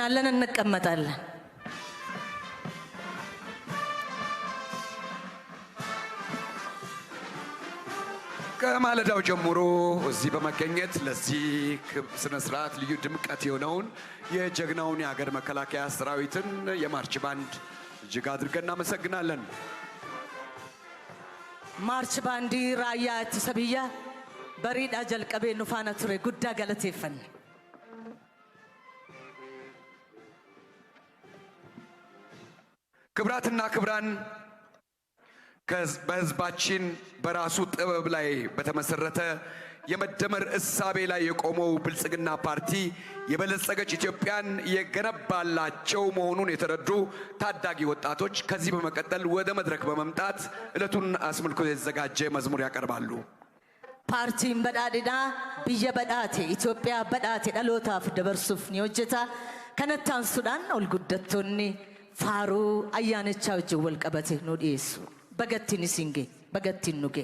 እናመሰግናለን። እንቀመጣለን። ከማለዳው ጀምሮ እዚህ በመገኘት ለዚህ ስነ ስርዓት ልዩ ድምቀት የሆነውን የጀግናውን የሀገር መከላከያ ሰራዊትን የማርች ባንድ እጅግ አድርገን እናመሰግናለን። ማርች ባንዲ ራያ ተሰብያ በሪዳ ጀልቀቤ ኑፋና ቱሬ ጉዳ ገለቴፈን ክብራትና ክብራን በህዝባችን በራሱ ጥበብ ላይ በተመሰረተ የመደመር እሳቤ ላይ የቆመው ብልጽግና ፓርቲ የበለጸገች ኢትዮጵያን የገነባላቸው መሆኑን የተረዱ ታዳጊ ወጣቶች ከዚህ በመቀጠል ወደ መድረክ በመምጣት ዕለቱን አስመልክቶ የተዘጋጀ መዝሙር ያቀርባሉ። ፓርቲን በዳዲና ብየ በዳቴ ኢትዮጵያ በዳቴ ዳሎታፍ ደበርሱፍ ኒዮጀታ ከነታን ሱዳን ኦልጉደቶኒ ፋሩ አያነቻው ጀወል ቀበቴ ኖዲሱ በገቲን ሲንጌ በገቲን ኑጌ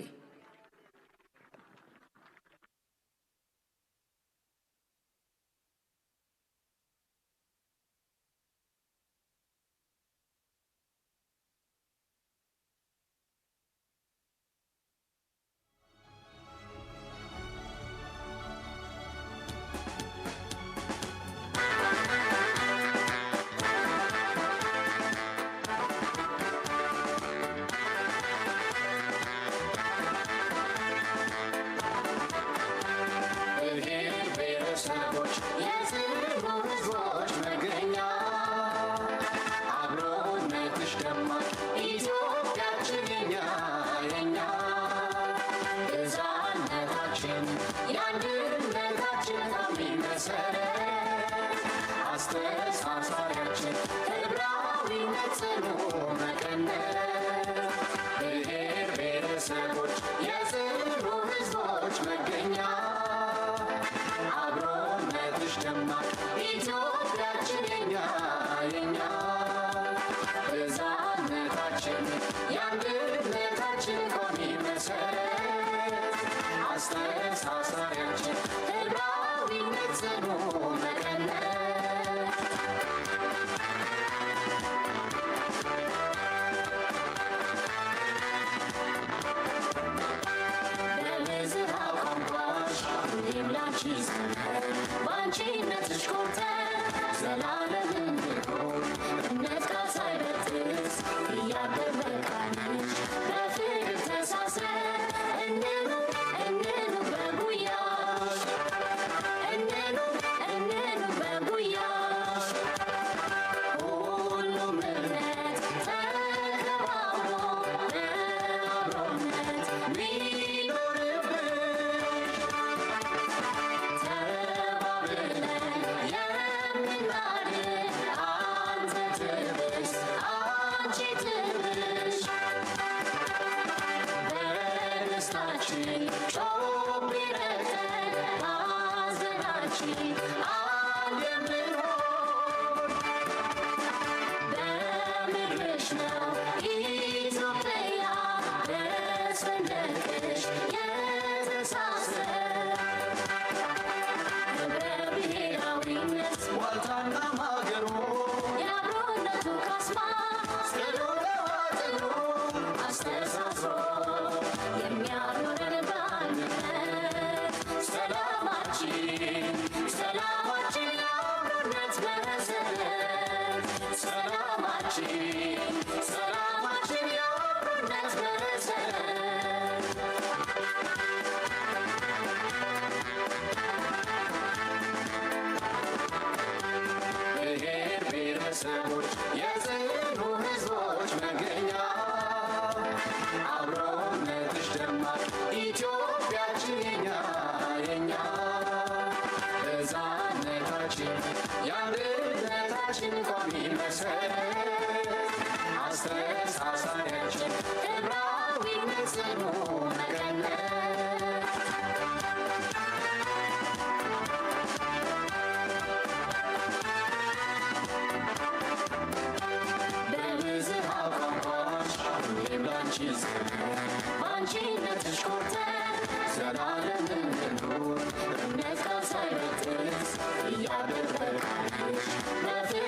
Nothing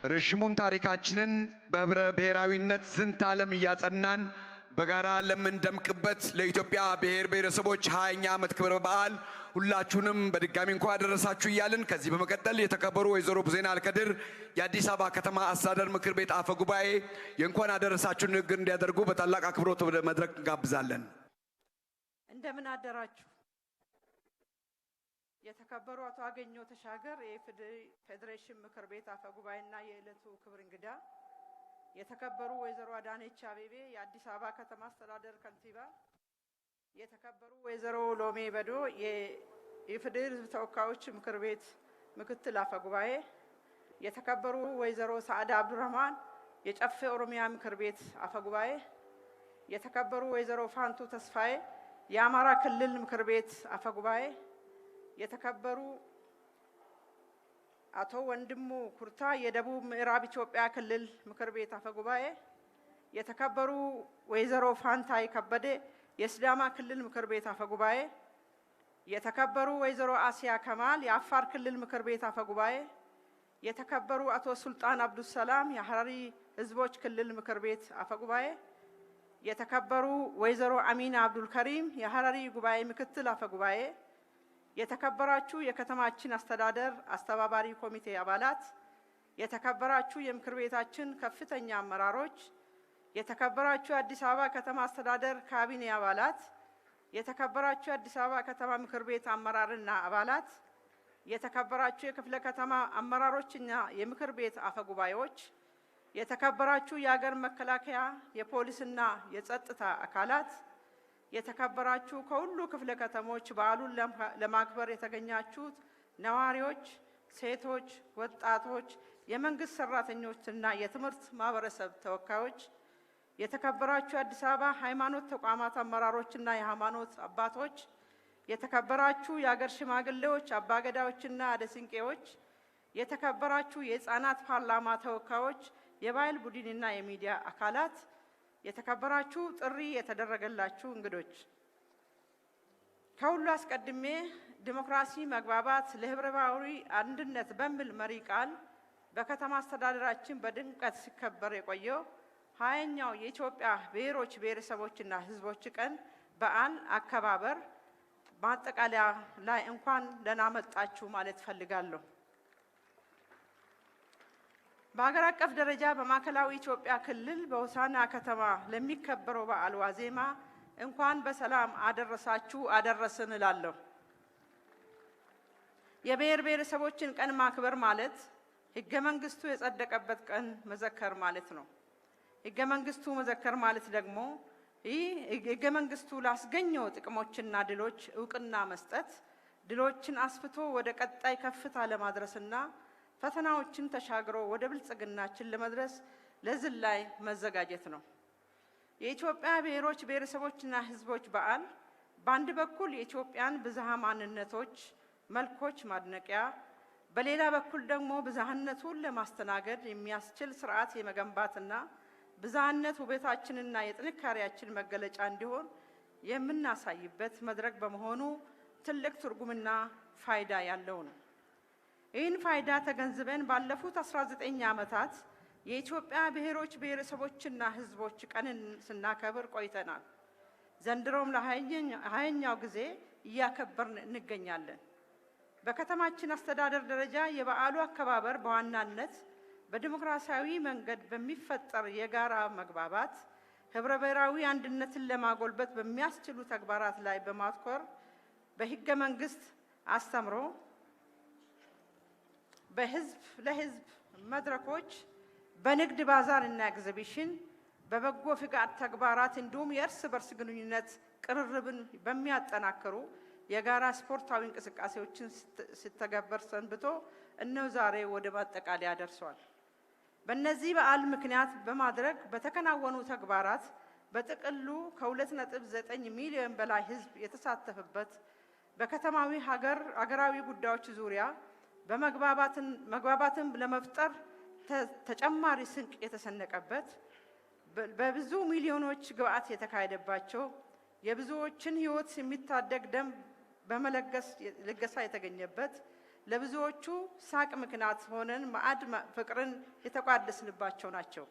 ረዥሙን ታሪካችንን በህብረ ብሔራዊነት ዝንተ ዓለም እያጸናን በጋራ ለምንደምቅበት ለኢትዮጵያ ብሔር ብሔረሰቦች 20ኛ ዓመት ክብረ በዓል ሁላችሁንም በድጋሚ እንኳን አደረሳችሁ እያልን ከዚህ በመቀጠል የተከበሩ ወይዘሮ ቡዜና አልከድር የአዲስ አበባ ከተማ አስተዳደር ምክር ቤት አፈ ጉባኤ የእንኳን አደረሳችሁ ንግግር እንዲያደርጉ በታላቅ አክብሮት ወደ መድረክ እንጋብዛለን። እንደምን አደራችሁ። የተከበሩ አቶ አገኘሁ ተሻገር የፌዴሬሽን ምክር ቤት አፈ ጉባኤና የዕለቱ ክብር እንግዳ፣ የተከበሩ ወይዘሮ አዳነች አቤቤ የአዲስ አበባ ከተማ አስተዳደር ከንቲባ፣ የተከበሩ ወይዘሮ ሎሜ በዶ የኢፌዴሪ ሕዝብ ተወካዮች ምክር ቤት ምክትል አፈ ጉባኤ፣ የተከበሩ ወይዘሮ ሰዓዳ አብዱራህማን የጨፌ ኦሮሚያ ምክር ቤት አፈ ጉባኤ፣ የተከበሩ ወይዘሮ ፋንቱ ተስፋዬ የአማራ ክልል ምክር ቤት አፈ ጉባኤ፣ የተከበሩ አቶ ወንድሙ ኩርታ የደቡብ ምዕራብ ኢትዮጵያ ክልል ምክር ቤት አፈ ጉባኤ፣ የተከበሩ ወይዘሮ ፋንታይ ከበደ የሲዳማ ክልል ምክር ቤት አፈ ጉባኤ፣ የተከበሩ ወይዘሮ አሲያ ከማል የአፋር ክልል ምክር ቤት አፈ ጉባኤ፣ የተከበሩ አቶ ሱልጣን አብዱሰላም የሐረሪ ህዝቦች ክልል ምክር ቤት አፈ ጉባኤ፣ የተከበሩ ወይዘሮ አሚና አብዱል ከሪም የሐረሪ ጉባኤ ምክትል አፈ ጉባኤ፣ የተከበራችሁ የከተማችን አስተዳደር አስተባባሪ ኮሚቴ አባላት፣ የተከበራችሁ የምክር ቤታችን ከፍተኛ አመራሮች፣ የተከበራችሁ የአዲስ አበባ ከተማ አስተዳደር ካቢኔ አባላት፣ የተከበራችሁ የአዲስ አበባ ከተማ ምክር ቤት አመራርና አባላት፣ የተከበራችሁ የክፍለ ከተማ አመራሮችና የምክር ቤት አፈ ጉባኤዎች፣ የተከበራችሁ የሀገር መከላከያ የፖሊስና የጸጥታ አካላት፣ የተከበራችሁ ከሁሉ ክፍለ ከተሞች በዓሉን ለማክበር የተገኛችሁት ነዋሪዎች፣ ሴቶች፣ ወጣቶች፣ የመንግስት ሰራተኞችና የትምህርት ማህበረሰብ ተወካዮች፣ የተከበራችሁ የአዲስ አበባ ሃይማኖት ተቋማት አመራሮችና የሃይማኖት አባቶች፣ የተከበራችሁ የሀገር ሽማግሌዎች፣ አባገዳዎችና አደስንቄዎች፣ የተከበራችሁ የህፃናት ፓርላማ ተወካዮች፣ የባህል ቡድንና የሚዲያ አካላት፣ የተከበራችሁ ጥሪ የተደረገላችሁ እንግዶች፣ ከሁሉ አስቀድሜ ዲሞክራሲ፣ መግባባት ለህብረ ብሔራዊ አንድነት በሚል መሪ ቃል በከተማ አስተዳደራችን በድምቀት ሲከበር የቆየው 20ኛው የኢትዮጵያ ብሔሮች ብሔረሰቦችና ህዝቦች ቀን በዓል አከባበር ማጠቃለያ ላይ እንኳን ደህና መጣችሁ ማለት ፈልጋለሁ። በሀገር አቀፍ ደረጃ በማዕከላዊ ኢትዮጵያ ክልል በሆሳዕና ከተማ ለሚከበረው በዓል ዋዜማ እንኳን በሰላም አደረሳችሁ አደረስን እላለሁ። የብሔር ብሔረሰቦችን ቀን ማክበር ማለት ህገ መንግስቱ የጸደቀበት ቀን መዘከር ማለት ነው። ህገ መንግስቱ መዘከር ማለት ደግሞ ይህ ህገ መንግስቱ ላስገኘው ጥቅሞችና ድሎች እውቅና መስጠት፣ ድሎችን አስፍቶ ወደ ቀጣይ ከፍታ ለማድረስና ፈተናዎችን ተሻግሮ ወደ ብልጽግናችን ለመድረስ ለዝላይ መዘጋጀት ነው። የኢትዮጵያ ብሔሮች ብሔረሰቦችና ህዝቦች በዓል በአንድ በኩል የኢትዮጵያን ብዝሃ ማንነቶች መልኮች ማድነቂያ፣ በሌላ በኩል ደግሞ ብዝሃነቱን ለማስተናገድ የሚያስችል ስርዓት የመገንባትና ብዝሃነት ውበታችንና የጥንካሬያችን መገለጫ እንዲሆን የምናሳይበት መድረክ በመሆኑ ትልቅ ትርጉምና ፋይዳ ያለው ነው። ይህን ፋይዳ ተገንዝበን ባለፉት 19 ዓመታት የኢትዮጵያ ብሔሮች ብሔረሰቦችና ህዝቦች ቀንን ስናከብር ቆይተናል። ዘንድሮም ለ20ኛው ጊዜ እያከበርን እንገኛለን። በከተማችን አስተዳደር ደረጃ የበዓሉ አከባበር በዋናነት በዲሞክራሲያዊ መንገድ በሚፈጠር የጋራ መግባባት ህብረ ብሔራዊ አንድነትን ለማጎልበት በሚያስችሉ ተግባራት ላይ በማትኮር በህገ መንግስት አስተምሮ በህዝብ ለህዝብ መድረኮች፣ በንግድ ባዛር እና ኤግዚቢሽን፣ በበጎ ፍቃድ ተግባራት እንዲሁም የእርስ በርስ ግንኙነት ቅርርብን በሚያጠናክሩ የጋራ ስፖርታዊ እንቅስቃሴዎችን ሲተገበር ሰንብቶ እነሆ ዛሬ ወደ ማጠቃለያ ደርሷል። በእነዚህ በዓል ምክንያት በማድረግ በተከናወኑ ተግባራት በጥቅሉ ከ2.9 ሚሊዮን በላይ ህዝብ የተሳተፈበት በከተማዊ ሀገራዊ ጉዳዮች ዙሪያ መግባባትን ለመፍጠር ተጨማሪ ስንቅ የተሰነቀበት በብዙ ሚሊዮኖች ግብአት የተካሄደባቸው የብዙዎችን ህይወት የሚታደግ ደም በመለገስ ልገሳ የተገኘበት ለብዙዎቹ ሳቅ ምክንያት ሆነን ማዕድ ፍቅርን የተቋደስንባቸው ናቸው።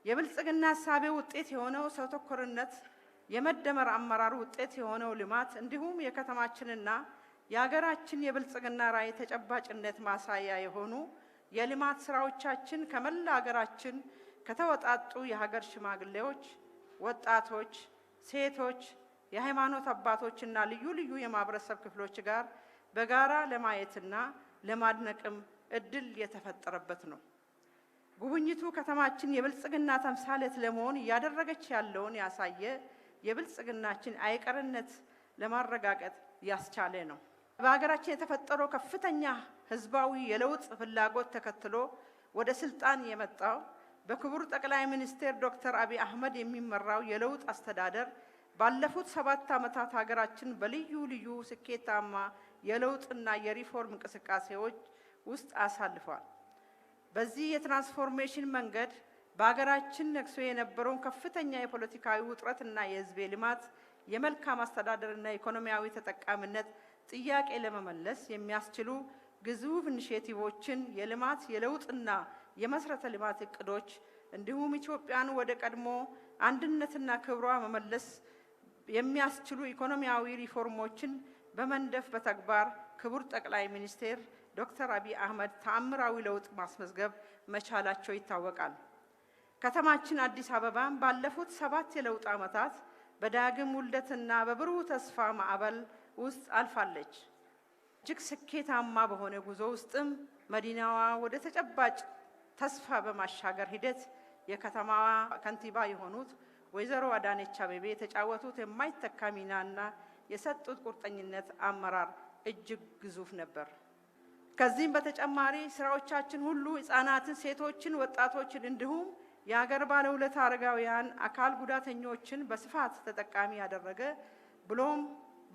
የብልጽግና ሐሳቤ ውጤት የሆነው ሰው ተኮርነት የመደመር አመራር ውጤት የሆነው ልማት እንዲሁም የከተማችንና የሀገራችን የብልጽግና ራዕይ ተጨባጭነት ማሳያ የሆኑ የልማት ስራዎቻችን ከመላ ሀገራችን ከተወጣጡ የሀገር ሽማግሌዎች፣ ወጣቶች፣ ሴቶች፣ የሃይማኖት አባቶችና ልዩ ልዩ የማህበረሰብ ክፍሎች ጋር በጋራ ለማየትና ለማድነቅም እድል የተፈጠረበት ነው። ጉብኝቱ ከተማችን የብልጽግና ተምሳሌት ለመሆን እያደረገች ያለውን ያሳየ የብልጽግናችን አይቀርነት ለማረጋገጥ ያስቻለ ነው። በሀገራችን የተፈጠረው ከፍተኛ ህዝባዊ የለውጥ ፍላጎት ተከትሎ ወደ ስልጣን የመጣው በክቡር ጠቅላይ ሚኒስትር ዶክተር አብይ አህመድ የሚመራው የለውጥ አስተዳደር ባለፉት 7 ዓመታት ሀገራችን በልዩ ልዩ ስኬታማ የለውጥና የሪፎርም እንቅስቃሴዎች ውስጥ አሳልፏል። በዚህ የትራንስፎርሜሽን መንገድ በሀገራችን ነግሶ የነበረውን ከፍተኛ የፖለቲካዊ ውጥረትና የህዝብ ልማት የመልካም አስተዳደርና ኢኮኖሚያዊ ተጠቃሚነት ጥያቄ ለመመለስ የሚያስችሉ ግዙፍ ኢኒሼቲቮችን የልማት የለውጥና የመሰረተ ልማት እቅዶች እንዲሁም ኢትዮጵያን ወደ ቀድሞ አንድነትና ክብሯ መመለስ የሚያስችሉ ኢኮኖሚያዊ ሪፎርሞችን በመንደፍ በተግባር ክቡር ጠቅላይ ሚኒስትር ዶክተር አብይ አህመድ ተአምራዊ ለውጥ ማስመዝገብ መቻላቸው ይታወቃል። ከተማችን አዲስ አበባን ባለፉት 7 የለውጥ ዓመታት በዳግም ውልደትና በብሩህ ተስፋ ማዕበል ውስጥ አልፋለች። እጅግ ስኬታማ በሆነ ጉዞ ውስጥም መዲናዋ ወደ ተጨባጭ ተስፋ በማሻገር ሂደት የከተማዋ ከንቲባ የሆኑት ወይዘሮ አዳነች አቤቤ የተጫወቱት የማይተካ ሚናና የሰጡት ቁርጠኝነት አመራር እጅግ ግዙፍ ነበር። ከዚህም በተጨማሪ ስራዎቻችን ሁሉ ህፃናትን፣ ሴቶችን፣ ወጣቶችን እንዲሁም የሀገር ባለውለታ አረጋውያን አካል ጉዳተኞችን በስፋት ተጠቃሚ ያደረገ ብሎም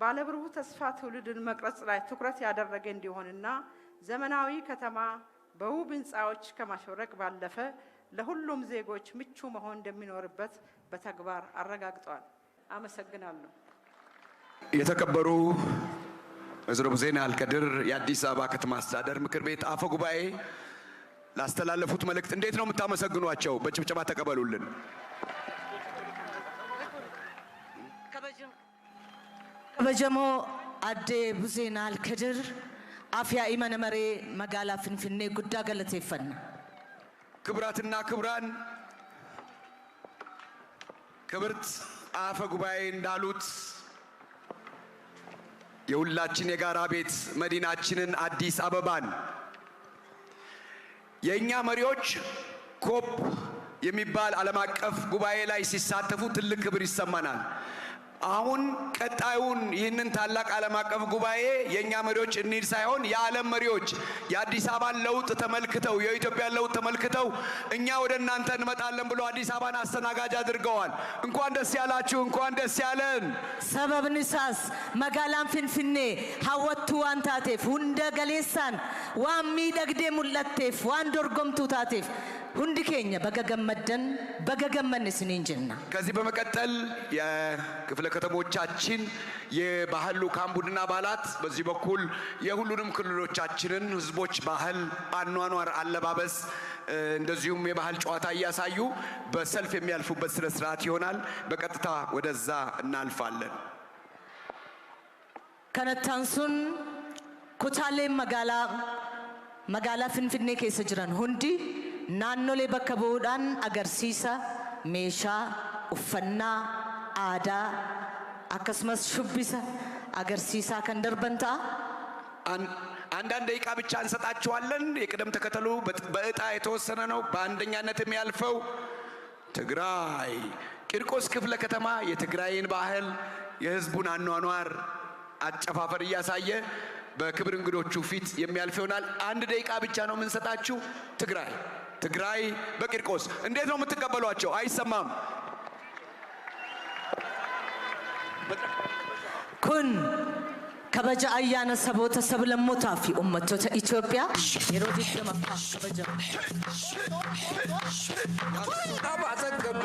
ባለብሩህ ተስፋ ትውልድን መቅረጽ ላይ ትኩረት ያደረገ እንዲሆንና ዘመናዊ ከተማ በውብ ህንፃዎች ከማሸብረቅ ባለፈ ለሁሉም ዜጎች ምቹ መሆን እንደሚኖርበት በተግባር አረጋግጧል። አመሰግናለሁ። የተከበሩ ወይዘሮ ቡዜና አልከድር የአዲስ አበባ ከተማ አስተዳደር ምክር ቤት አፈ ጉባኤ ላስተላለፉት መልእክት እንዴት ነው የምታመሰግኗቸው? በጭብጨባ ተቀበሉልን። ከበጀሞ አዴ ቡዜና አልከድር አፍያ ኢመነመሬ መጋላ ፍንፍኔ ጉዳ ገለቴፈን። ክብራትና ክብራን፣ ክብርት አፈ ጉባኤ እንዳሉት የሁላችን የጋራ ቤት መዲናችንን አዲስ አበባን የኛ መሪዎች ኮፕ የሚባል ዓለም አቀፍ ጉባኤ ላይ ሲሳተፉ ትልቅ ክብር ይሰማናል። አሁን ቀጣዩን ይህንን ታላቅ ዓለም አቀፍ ጉባኤ የኛ መሪዎች እንሂድ ሳይሆን የዓለም መሪዎች የአዲስ አበባን ለውጥ ተመልክተው የኢትዮጵያን ለውጥ ተመልክተው እኛ ወደ እናንተ እንመጣለን ብሎ አዲስ አበባን አስተናጋጅ አድርገዋል። እንኳን ደስ ያላችሁ፣ እንኳን ደስ ያለን። ሰበብ ንሳስ መጋላን ፍንፍኔ ሀወቱ ዋን ታቴፍ ሁንደ ገሌሳን ዋን ሚደግዴ ሙለቴፍ ዋን ዶርጎምቱ ታቴፍ ሁንዲ ኬኛ በገገመደን በገገመን ስንንጅና ከዚህ በመቀጠል የክፍለ ከተሞቻችን የባህል ልዑካን ቡድን አባላት በዚህ በኩል የሁሉንም ክልሎቻችንን ህዝቦች ባህል፣ አኗኗር፣ አለባበስ እንደዚሁም የባህል ጨዋታ እያሳዩ በሰልፍ የሚያልፉበት ስነ ስርዓት ይሆናል። በቀጥታ ወደዛ እናልፋለን። ከነታንሱን ኩታሌ መጋላ ፍንፍኔ ኬሰ ጅራን ሁንዲ ናኖሌ bakka bu'uudhaan agarsiisa meeshaa uffannaa aadaa akkasumas shubbisa agarsiisaa kan darban ta'a. አንዳንድ ደቂቃ ብቻ እንሰጣችኋለን። የቅደም ተከተሉ በእጣ የተወሰነ ነው። በአንደኛነት የሚያልፈው ትግራይ ቂርቆስ ክፍለ ከተማ የትግራይን ባህል የህዝቡን አኗኗር አጨፋፈር እያሳየ በክብር እንግዶቹ ፊት የሚያልፍ ይሆናል። አንድ ደቂቃ ብቻ ነው የምንሰጣችሁ። ትግራይ ትግራይ በቂርቆስ እንዴት ነው የምትቀበሏቸው? አይሰማም። ኩን ከበጃ አያነ ሰቦተ ሰብለሞታ ፊ ኡመቶተ ኢትዮጵያ የሮዲ ደማፋ ከበጃ አባዘገብ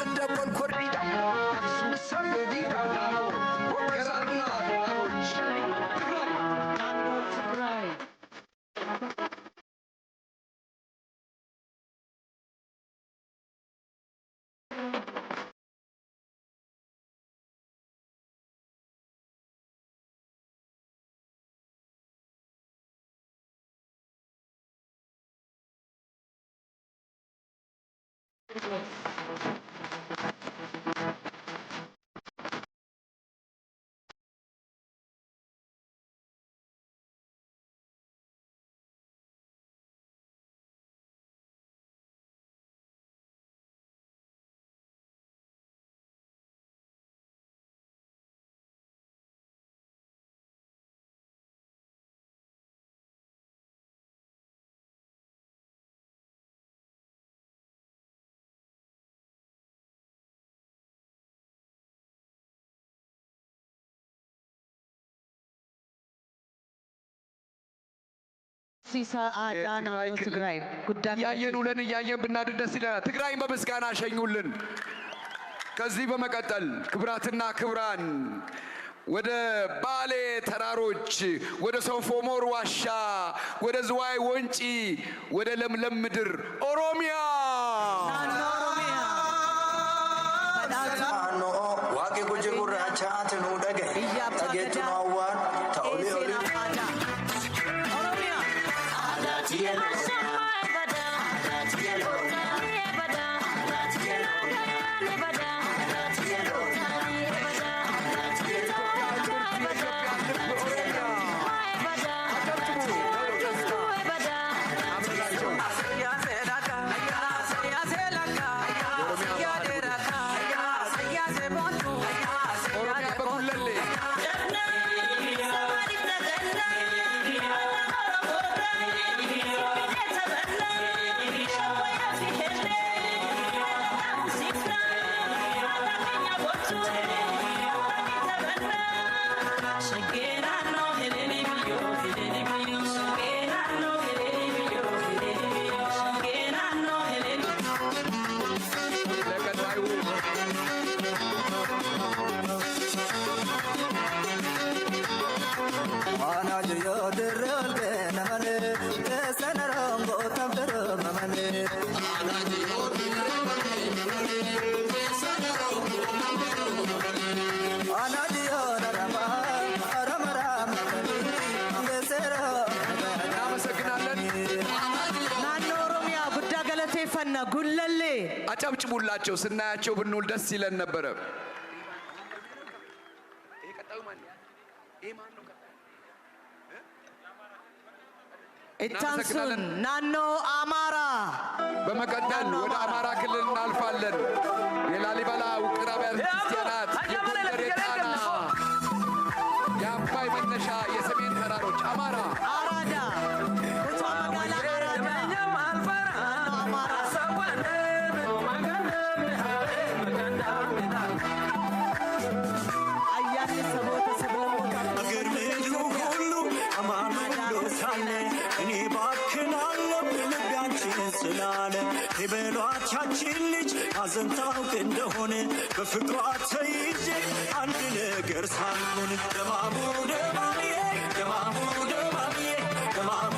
እንደ ኮልኮሪዳ ሰምዲዳ ሲሳ አዳና ትግራይ ጉዳይ ያየኑልን እያየን ብናድር ደስ ይለናል። ትግራይን በምስጋና ሸኙልን። ከዚህ በመቀጠል ክብራትና ክብራን ወደ ባሌ ተራሮች፣ ወደ ሶፎሞር ዋሻ፣ ወደ ዝዋይ ወንጪ፣ ወደ ለምለም ምድር ኦሮሚያ ዋቂ ጉጂ ጉራቻ አትኑ ደገ ተጌቱ ነዋን ተውሊ ኦሊ ጉለሌ አጨብጭቡላቸው። ስናያቸው ብንውል ደስ ይለን ነበረ። ኢታንሱን ናኖ አማራ። በመቀጠል ወደ አማራ ክልል እናልፋለን። የላሊበላ ውቅር አብያተ ክርስቲያናት፣ የጎንደር የጣና የአባይ መነሻ የሰሜን ተራሮች አማራ አራዳ ቁጣ መጋላ አራዳ አማራ አያኔ ሰቦተ ሰብለሞታ አገር ምድሩ ሁሉ አማኑ ሎሳለ እኔ ባክናለሁ ልቤያችን ስላለ የበሏት ያችን ልጅ ሐዘን ታውቅ እንደሆነ በፍቅሯ ተይዤ አንድ ነገር ሳልሆን ደማሙ ደማምዬ ደማሙ ደማምዬ ደማሙ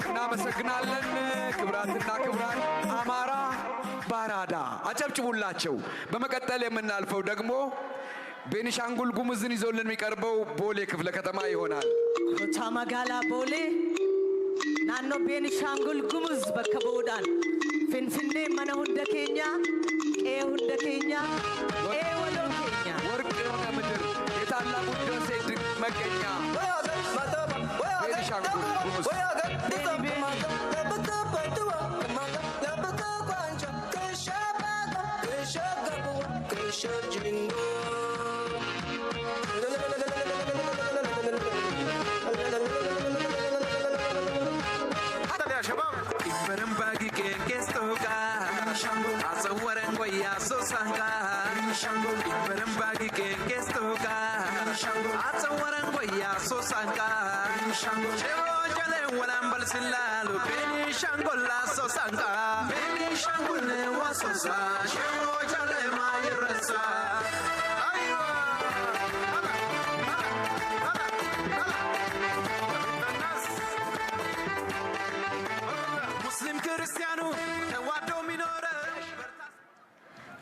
እናመሰግናለን። ክብራትና ክብራን አማራ ባራዳ አጨብጭቡላቸው። በመቀጠል የምናልፈው ደግሞ ቤኒሻንጉል ጉሙዝን ይዞልን የሚቀርበው ቦሌ ክፍለ ከተማ ይሆናል። ሆታ መጋላ ቦሌ naannoo Beenishaangul Gumuz bakka bu'uudhaan Finfinnee mana hunda keenya qe'ee hunda keenya qe'ee waloo keenya ወርቅ የሆነ ምድር የታላቁ ህዳሴ መገኛ ቤኒሻንጉል ጉሙዝ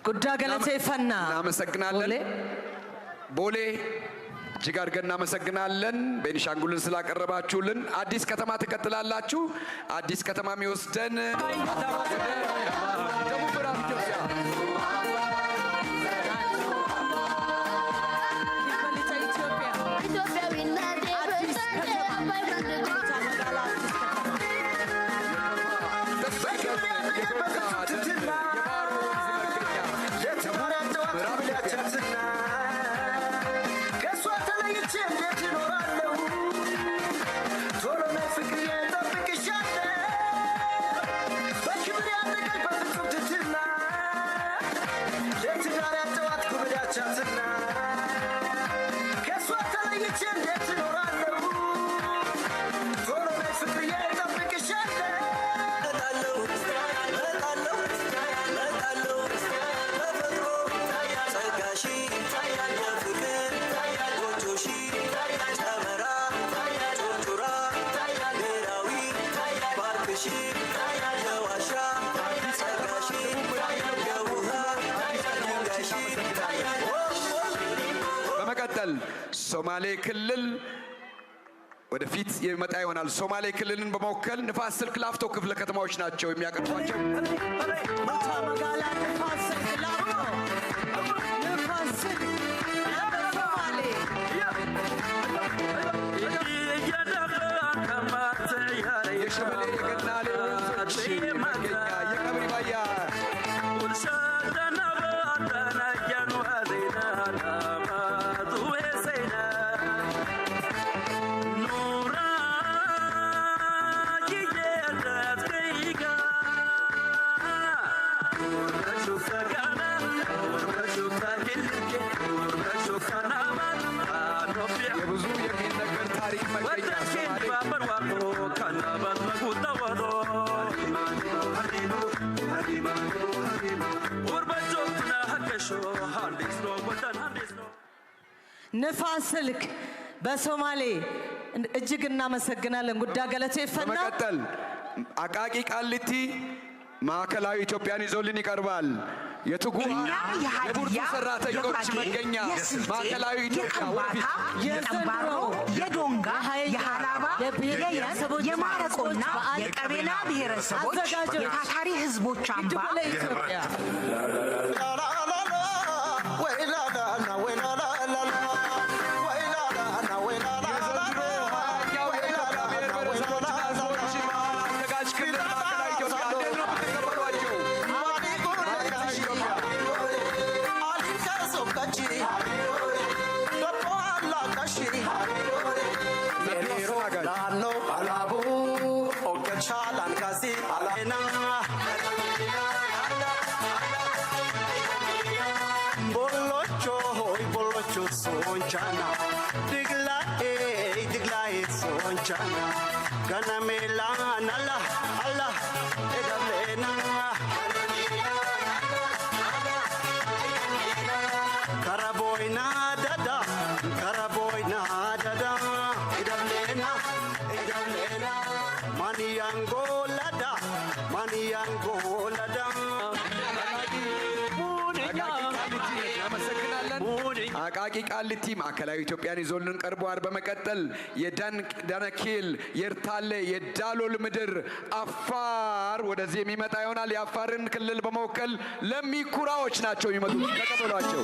ጉዳ ገለቴፈና እናመሰግናለን። ቦሌ እጅግ አድርገን እናመሰግናለን ቤኒሻንጉልን ስላቀረባችሁልን። አዲስ ከተማ ትቀጥላላችሁ። አዲስ ከተማ የሚወስደን ደቡብ ምዕራብ ኢትዮጵያ ሶማሌ ክልል ወደፊት የሚመጣ ይሆናል። ሶማሌ ክልልን በመወከል ንፋስ ስልክ ላፍቶ ክፍለ ከተማዎች ናቸው የሚያቀርቧቸው። የሸበሌ የገናሌ ወንዞች መገኛ የቀብሪ ባያ ንፋስ ስልክ በሶማሌ እጅግ እናመሰግናለን። ጉዳ ገለቴፈና በመቀጠል አቃቂ ቃሊቲ ማዕከላዊ ኢትዮጵያን ይዞልን ይቀርባል። የቡርቱ ሰራተኞች መገኛ ማዕከላዊ ኢትዮጵያ ወደፊት የዶንጋ የሃላባ የማረቆና የቀቤና ብሔረሰቦች የታታሪ ህዝቦች አምባ አቃቂ ቃሊቲ ማዕከላዊ ኢትዮጵያን ይዞልን ቀርቧል። በመቀጠል የዳነኪል፣ የኤርታሌ፣ የዳሎል ምድር አፋር ወደዚህ የሚመጣ ይሆናል። የአፋርን ክልል በመወከል ለሚኩራዎች ናቸው የሚመጡት። ተቀበሏቸው።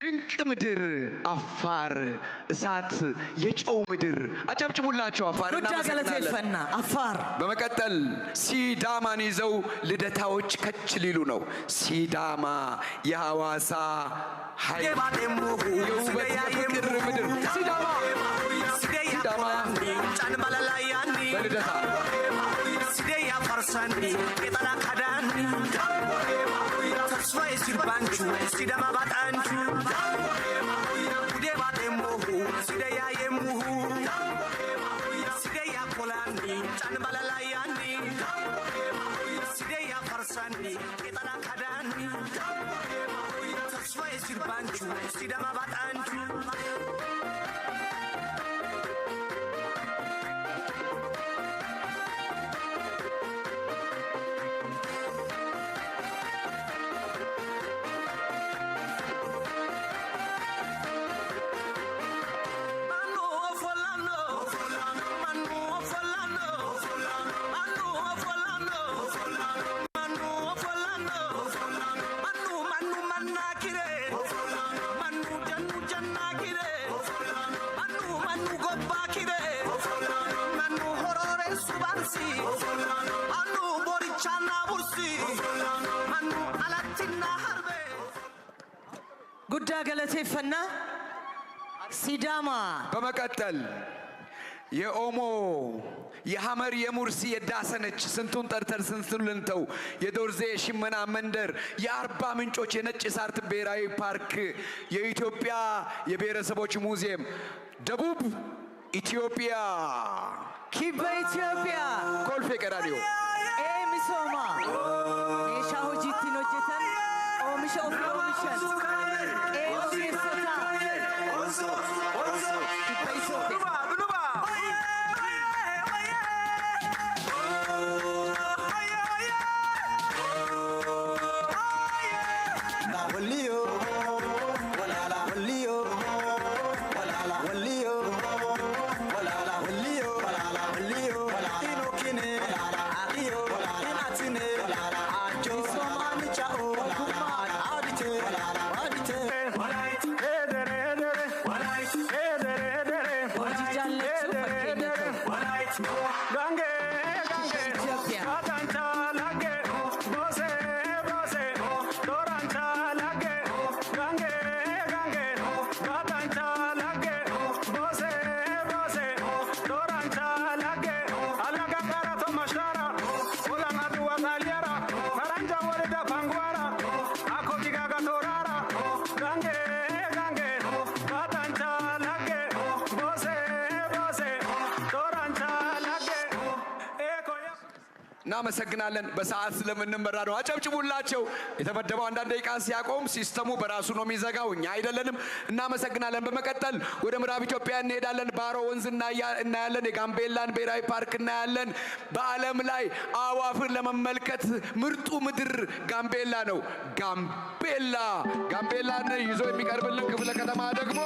ድንቅ ምድር አፋር፣ እሳት የጨው ምድር። አጨብጭቡላቸው አፋር። እናመሰግናለን አፋር። በመቀጠል ሲዳማን ይዘው ልደታዎች ከች ሊሉ ነው። ሲዳማ የሐዋሳ የውበት የፍቅር ምድር። ሲዳማ በልደታ Sirbanchu, sidama batanchu, ude batembohu, sideya yemuhu, sideya kolani, chanbalalayani, sideya farsani, ketala kadani, tasfai sirbanchu, sidama batanchu. ጉዳ ገለቴፈና ሲዳማ። በመቀጠል የኦሞ የሐመር የሙርሲ የዳሰነች ስንቱን ጠርተን ስንቱን ልንተው የዶርዜ የሽመና መንደር የአርባ ምንጮች የነጭ ሳርት ብሔራዊ ፓርክ የኢትዮጵያ የብሔረሰቦች ሙዚየም ደቡብ ኢትዮጵያ ኪበ ኢትዮጵያ ኮልፌ ቀራኒዮ ሚሶማ ሻሆጂቲን ሆጀተን ኦሚሻ ኦፊሻል እናመሰግናለን። በሰዓት ስለምንመራ ነው። አጨብጭቡላቸው። የተመደበው አንዳንድ ደቂቃ ሲያቆም ሲስተሙ በራሱ ነው የሚዘጋው፣ እኛ አይደለንም። እናመሰግናለን። በመቀጠል ወደ ምዕራብ ኢትዮጵያ እንሄዳለን። ባሮ ወንዝ እናያለን። የጋምቤላን ብሔራዊ ፓርክ እናያለን። በዓለም ላይ አዋፍን ለመመልከት ምርጡ ምድር ጋምቤላ ነው። ጋምቤላን ይዞ የሚቀርብልን ክፍለ ከተማ ደግሞ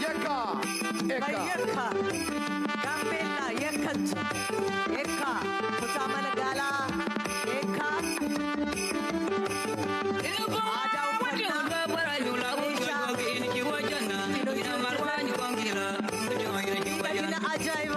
የካ ጋምቤላ የከት ኤካ ኩታመለ ጋላ ኤካ አዳው አጃይባ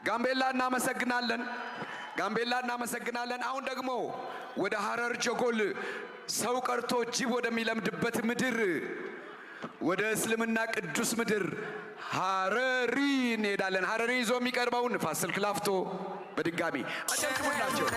ጋምቤላ እናመሰግናለን። ጋምቤላ እናመሰግናለን። አሁን ደግሞ ወደ ሐረር ጀጎል ሰው ቀርቶ ጅብ ወደሚለምድበት ምድር ወደ እስልምና ቅዱስ ምድር ሐረሪ እንሄዳለን። ሐረሪ ይዞ የሚቀርበውን ፋሲል ክላፍቶ በድጋሚ አጨብጭቡላቸው።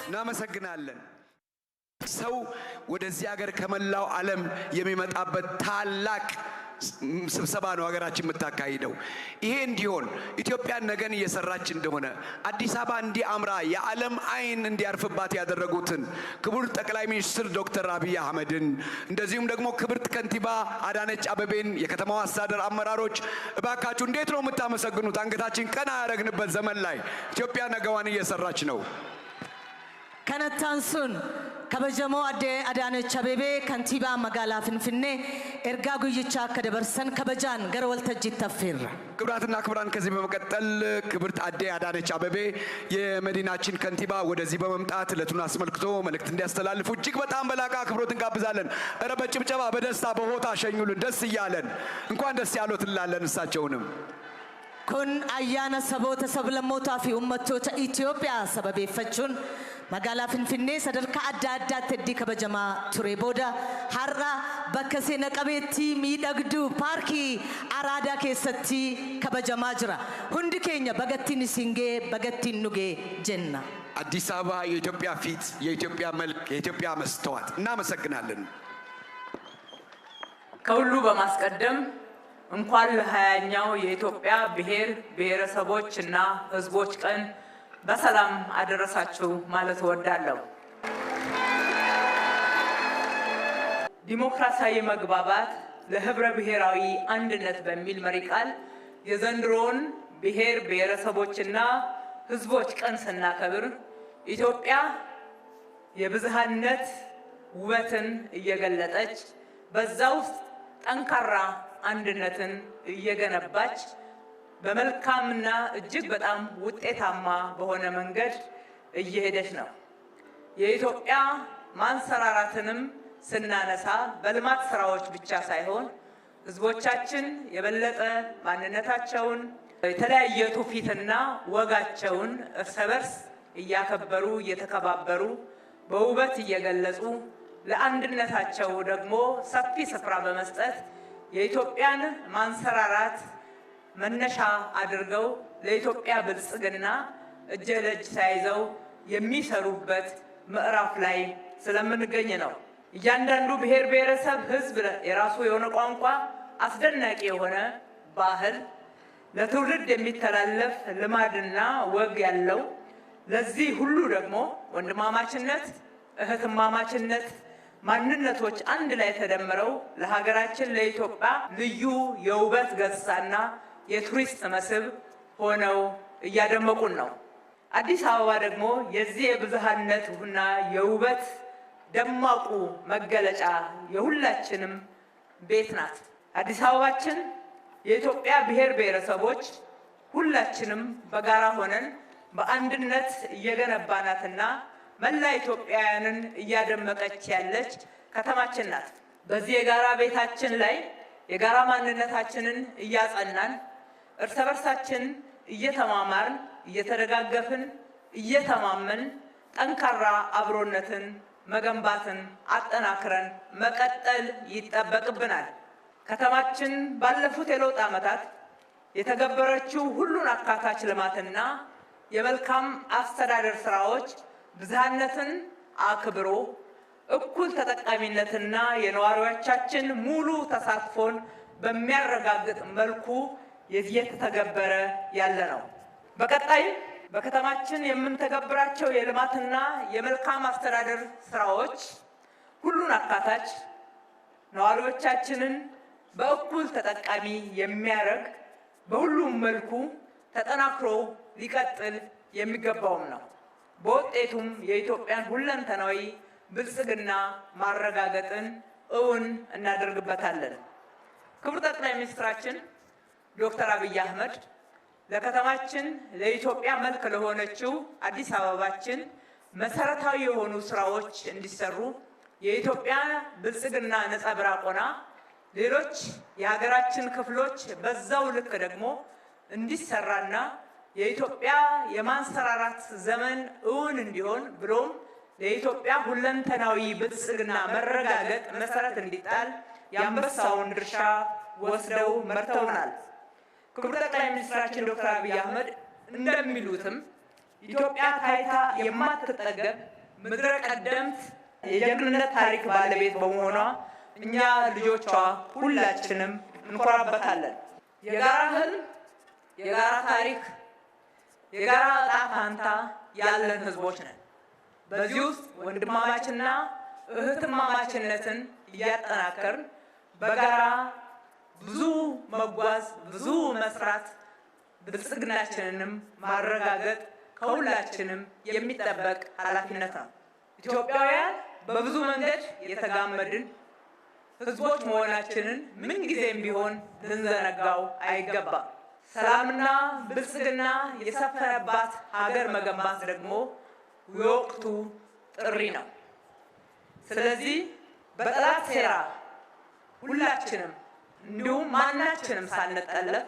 እናመሰግናለን። ሰው ወደዚህ ሀገር ከመላው ዓለም የሚመጣበት ታላቅ ስብሰባ ነው ሀገራችን የምታካሂደው። ይሄ እንዲሆን ኢትዮጵያ ነገን እየሰራች እንደሆነ አዲስ አበባ እንዲህ አምራ የዓለም አይን እንዲያርፍባት ያደረጉትን ክቡር ጠቅላይ ሚኒስትር ዶክተር አብይ አህመድን እንደዚሁም ደግሞ ክብርት ከንቲባ አዳነች አበቤን የከተማው አስተዳደር አመራሮች እባካችሁ እንዴት ነው የምታመሰግኑት? አንገታችን ቀና ያደረግንበት ዘመን ላይ ኢትዮጵያ ነገዋን እየሰራች ነው። ከነታንሱን ከበጀሞ አዳነች አቤቤ ከንቲባ መጋላ ፍንፍኔ ኤርጋ ጉይቻ ከደበርሰን ከበጃን ገረ ወልተጅት ተፈራ። ክቡራትና ክቡራን ከዚህ በመቀጠል ክብርት አዳነች አቤቤ የመዲናችን ከንቲባ ወደዚህ በመምጣት ዕለቱን አስመልክቶ መልእክት እንዲያስተላልፉ እጅግ በጣም በላቀ አክብሮት እንጋብዛለን። እረ በጭብጨባ በደስታ በሆታ ሸኙልን። ደስ እያለን እንኳን ደስ ያሎት እንላለን። እሳቸውንም ኩን አያነ ሰቦተ ሰብለሞታ ፊ ኡመቶታ ኢትዮጵያ ሰበቤፈቹን መጋላ ፍንፍኔ ሰደርካ አዳ ተዲ ከበጀማ ቱሬ ቦዳ ሀራ በከሴነ ቀቤቲ ሚደግዱ ፓርኪ አራዳ ኬሰቲ ከበጀማ ጅራ ሁንድ ኬኛ በገቲን ሲንጌ በገቲን ኑጌ ጀና አዲስ አበባ የኢትዮጵያ ፊት፣ የኢትዮጵያ መልክ፣ የኢትዮጵያ መስተዋት። እናመሰግናለን። ከሁሉ በማስቀደም እንኳን ለ20ኛው የኢትዮጵያ ብሔር ብሔረሰቦች እና ሕዝቦች ቀን በሰላም አደረሳችሁ ማለት እወዳለሁ። ዲሞክራሲያዊ መግባባት ለህብረ ብሔራዊ አንድነት በሚል መሪ ቃል የዘንድሮውን ብሔር ብሔረሰቦችና ሕዝቦች ቀን ስናከብር ኢትዮጵያ የብዝሃነት ውበትን እየገለጠች በዛ ውስጥ ጠንካራ አንድነትን እየገነባች በመልካምና እጅግ በጣም ውጤታማ በሆነ መንገድ እየሄደች ነው። የኢትዮጵያ ማንሰራራትንም ስናነሳ በልማት ስራዎች ብቻ ሳይሆን ህዝቦቻችን የበለጠ ማንነታቸውን የተለያየ ትውፊትና ወጋቸውን እርስ በርስ እያከበሩ እየተከባበሩ በውበት እየገለጹ ለአንድነታቸው ደግሞ ሰፊ ስፍራ በመስጠት የኢትዮጵያን ማንሰራራት መነሻ አድርገው ለኢትዮጵያ ብልጽግና እጅ ለእጅ ተያይዘው የሚሰሩበት ምዕራፍ ላይ ስለምንገኝ ነው። እያንዳንዱ ብሔር ብሔረሰብ ህዝብ የራሱ የሆነ ቋንቋ፣ አስደናቂ የሆነ ባህል፣ ለትውልድ የሚተላለፍ ልማድና ወግ ያለው ለዚህ ሁሉ ደግሞ ወንድማማችነት፣ እህትማማችነት ማንነቶች አንድ ላይ ተደምረው ለሀገራችን ለኢትዮጵያ ልዩ የውበት ገጽታና የቱሪስት መስህብ ሆነው እያደመቁን ነው። አዲስ አበባ ደግሞ የዚህ የብዝሃነትና የውበት ደማቁ መገለጫ የሁላችንም ቤት ናት። አዲስ አበባችን የኢትዮጵያ ብሔር ብሔረሰቦች ሁላችንም በጋራ ሆነን በአንድነት እየገነባናትና መላ ኢትዮጵያውያንን እያደመቀች ያለች ከተማችን ናት። በዚህ የጋራ ቤታችን ላይ የጋራ ማንነታችንን እያጸናን እርስ በርሳችን እየተማማርን እየተደጋገፍን እየተማመን ጠንካራ አብሮነትን መገንባትን አጠናክረን መቀጠል ይጠበቅብናል። ከተማችን ባለፉት የለውጥ ዓመታት የተገበረችው ሁሉን አካታች ልማትና የመልካም አስተዳደር ስራዎች ብዝሃነትን አክብሮ እኩል ተጠቃሚነትና የነዋሪዎቻችን ሙሉ ተሳትፎን በሚያረጋግጥ መልኩ እየተተገበረ ያለ ነው። በቀጣይ በከተማችን የምንተገብራቸው የልማትና የመልካም አስተዳደር ስራዎች ሁሉን አካታች ነዋሪዎቻችንን በእኩል ተጠቃሚ የሚያደርግ በሁሉም መልኩ ተጠናክሮ ሊቀጥል የሚገባውም ነው። በውጤቱም የኢትዮጵያን ሁለንተናዊ ብልጽግና ማረጋገጥን እውን እናደርግበታለን። ክቡር ጠቅላይ ሚኒስትራችን ዶክተር አብይ አህመድ ለከተማችን ለኢትዮጵያ መልክ ለሆነችው አዲስ አበባችን መሰረታዊ የሆኑ ስራዎች እንዲሰሩ የኢትዮጵያ ብልጽግና ነጸብራቅ ሆና ሌሎች የሀገራችን ክፍሎች በዛው ልክ ደግሞ እንዲሰራና የኢትዮጵያ የማንሰራራት ዘመን እውን እንዲሆን ብሎም ለኢትዮጵያ ሁለንተናዊ ብልጽግና መረጋገጥ መሰረት እንዲጣል የአንበሳውን ድርሻ ወስደው መርተውናል። ክቡር ጠቅላይ ሚኒስትራችን ዶክተር አብይ አህመድ እንደሚሉትም ኢትዮጵያ ታይታ የማትጠገብ ምድረ ቀደምት የጀግንነት ታሪክ ባለቤት በመሆኗ እኛ ልጆቿ ሁላችንም እንኮራበታለን። የጋራ ህልም፣ የጋራ ታሪክ፣ የጋራ ዕጣ ፈንታ ያለን ህዝቦች ነን። በዚህ ውስጥ ወንድማማችና እህትማማችነትን እያጠናከርን በጋራ ብዙ መጓዝ፣ ብዙ መስራት፣ ብልጽግናችንንም ማረጋገጥ ከሁላችንም የሚጠበቅ ኃላፊነት ነው። ኢትዮጵያውያን በብዙ መንገድ የተጋመድን ህዝቦች መሆናችንን ምንጊዜም ቢሆን ልንዘነጋው አይገባም። ሰላምና ብልጽግና የሰፈነባት ሀገር መገንባት ደግሞ የወቅቱ ጥሪ ነው። ስለዚህ በጠላት ሴራ ሁላችንም እንዲሁም ማናችንም ሳንጠለፍ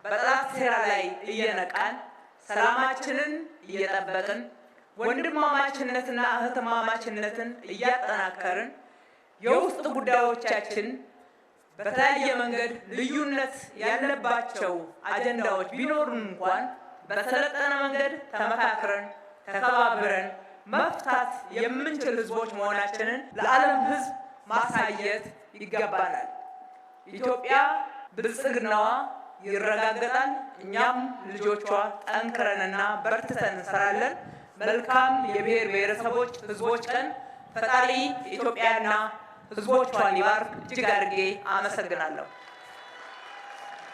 በጠላት ሴራ ላይ እየነቃን ሰላማችንን እየጠበቅን ወንድማማችነትና እህትማማችነትን እያጠናከርን የውስጥ ጉዳዮቻችን በተለያየ መንገድ ልዩነት ያለባቸው አጀንዳዎች ቢኖሩን እንኳን በሰለጠነ መንገድ ተመካክረን ተከባብረን መፍታት የምንችል ህዝቦች መሆናችንን ለዓለም ህዝብ ማሳየት ይገባናል። ኢትዮጵያ ብልጽግናዋ ይረጋገጣል። እኛም ልጆቿ ጠንክረንና በርትተን እንሰራለን። መልካም የብሔር ብሔረሰቦች ህዝቦች ቀን። ፈጣሪ ኢትዮጵያና ህዝቦቿን ይባርክ። እጅግ አድርጌ አመሰግናለሁ።